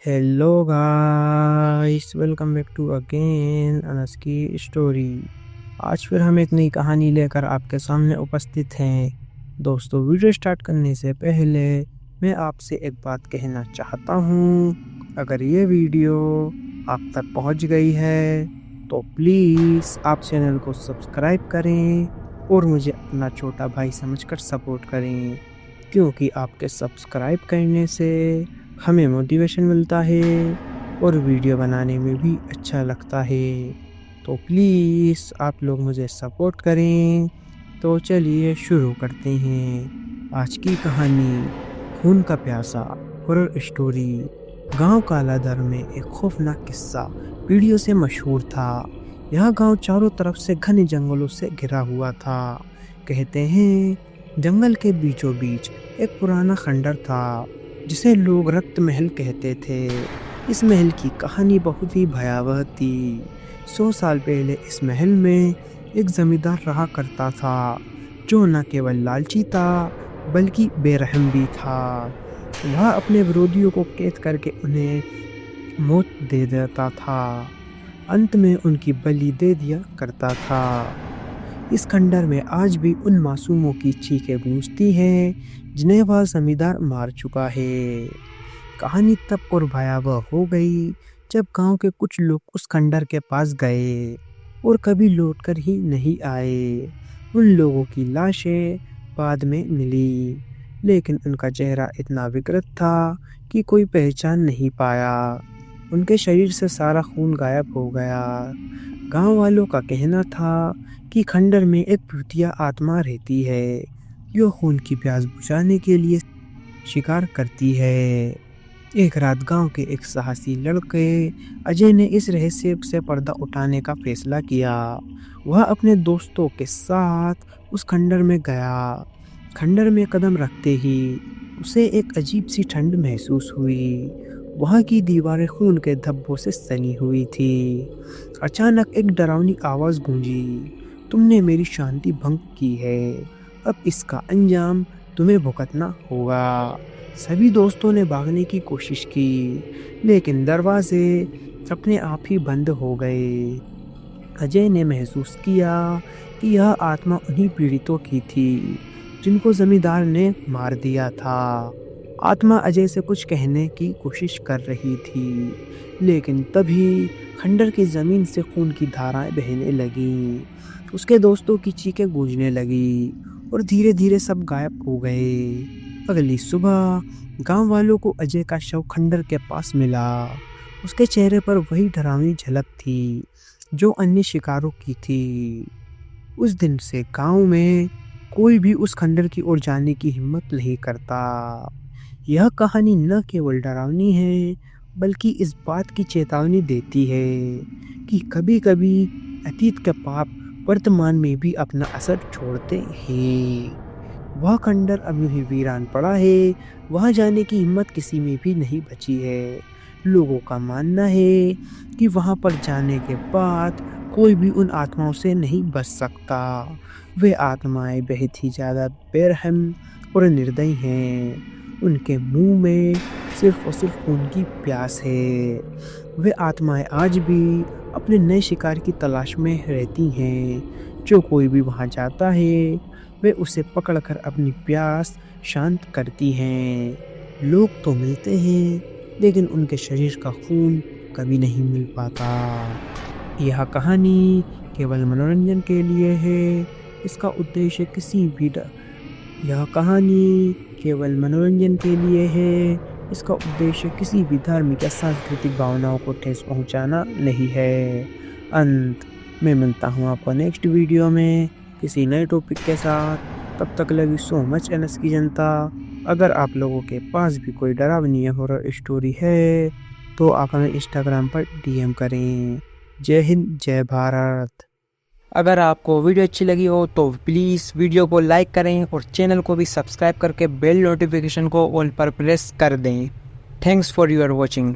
Hello guys, welcome back to again Anas की story. आज फिर हम एक नई कहानी लेकर आपके सामने उपस्थित हैं। दोस्तों, वीडियो स्टार्ट करने से पहले मैं आपसे एक बात कहना चाहता हूँ। अगर ये वीडियो आप तक पहुँच गई है तो प्लीज़ आप चैनल को सब्सक्राइब करें और मुझे अपना छोटा भाई समझकर सपोर्ट करें, क्योंकि आपके सब्सक्राइब करने से हमें मोटिवेशन मिलता है और वीडियो बनाने में भी अच्छा लगता है। तो प्लीज़ आप लोग मुझे सपोर्ट करें। तो चलिए शुरू करते हैं आज की कहानी, खून का प्यासा हॉरर स्टोरी। गांव कालाधर में एक खौफनाक किस्सा पीढ़ियों से मशहूर था। यह गांव चारों तरफ से घने जंगलों से घिरा हुआ था। कहते हैं जंगल के बीचों बीच एक पुराना खंडर था जिसे लोग रक्त महल कहते थे। इस महल की कहानी बहुत ही भयावह थी। 100 साल पहले इस महल में एक जमींदार रहा करता था जो न केवल लालची था बल्कि बेरहम भी था। वह अपने विरोधियों को कैद करके उन्हें मौत दे देता था, अंत में उनकी बलि दे दिया करता था। इस खंडर में आज भी उन मासूमों की चीखें गूंजती हैं जिन्हें वह जमींदार मार चुका है। कहानी तब और भयावह हो गई जब गांव के कुछ लोग उस खंडर के पास गए और कभी लौटकर ही नहीं आए। उन लोगों की लाशें बाद में मिली, लेकिन उनका चेहरा इतना विकृत था कि कोई पहचान नहीं पाया। उनके शरीर से सारा खून गायब हो गया। गांव वालों का कहना था कि खंडर में एक भूतिया आत्मा रहती है जो खून की प्यास बुझाने के लिए शिकार करती है। एक रात गांव के एक साहसी लड़के अजय ने इस रहस्य से पर्दा उठाने का फैसला किया। वह अपने दोस्तों के साथ उस खंडर में गया। खंडर में कदम रखते ही उसे एक अजीब सी ठंड महसूस हुई। वहाँ की दीवारें खून के धब्बों से सनी हुई थी। अचानक एक डरावनी आवाज़ गूंजी, तुमने मेरी शांति भंग की है, अब इसका अंजाम तुम्हें भुगतना होगा। सभी दोस्तों ने भागने की कोशिश की, लेकिन दरवाजे अपने आप ही बंद हो गए। अजय ने महसूस किया कि यह आत्मा उन्हीं पीड़ितों की थी जिनको जमींदार ने मार दिया था। आत्मा अजय से कुछ कहने की कोशिश कर रही थी, लेकिन तभी खंडर की जमीन से खून की धाराएं बहने लगी। उसके दोस्तों की चीखें गूंजने लगी और धीरे धीरे सब गायब हो गए। अगली सुबह गांव वालों को अजय का शव खंडर के पास मिला। उसके चेहरे पर वही डरावनी झलक थी जो अन्य शिकारों की थी। उस दिन से गांव में कोई भी उस खंडर की ओर जाने की हिम्मत नहीं करता। यह कहानी न केवल डरावनी है बल्कि इस बात की चेतावनी देती है कि कभी कभी अतीत के पाप वर्तमान में भी अपना असर छोड़ते हैं। वह खंडर अभी भी वीरान पड़ा है, वहां जाने की हिम्मत किसी में भी नहीं बची है। लोगों का मानना है कि वहां पर जाने के बाद कोई भी उन आत्माओं से नहीं बच सकता। वे आत्माएं बहुत ही ज़्यादा बेरहम और निर्दयी हैं। उनके मुंह में सिर्फ और सिर्फ खून की प्यास है। वे आत्माएं आज भी अपने नए शिकार की तलाश में रहती हैं। जो कोई भी वहां जाता है वे उसे पकड़कर अपनी प्यास शांत करती हैं। लोग तो मिलते हैं, लेकिन उनके शरीर का खून कभी नहीं मिल पाता। यह कहानी केवल मनोरंजन के लिए है। इसका उद्देश्य किसी भी यह कहानी केवल मनोरंजन के लिए है। इसका उद्देश्य किसी भी धार्मिक या सांस्कृतिक भावनाओं को ठेस पहुंचाना नहीं है। अंत में मिलता हूँ आपको नेक्स्ट वीडियो में किसी नए टॉपिक के साथ। तब तक love you so much NS की जनता। अगर आप लोगों के पास भी कोई डरावनी हॉरर स्टोरी है तो आप हमें इंस्टाग्राम पर डीएम करें। जय हिंद, जय भारत। अगर आपको वीडियो अच्छी लगी हो तो प्लीज़ वीडियो को लाइक करें और चैनल को भी सब्सक्राइब करके बेल नोटिफिकेशन को ऑल पर प्रेस कर दें। Thanks for your watching.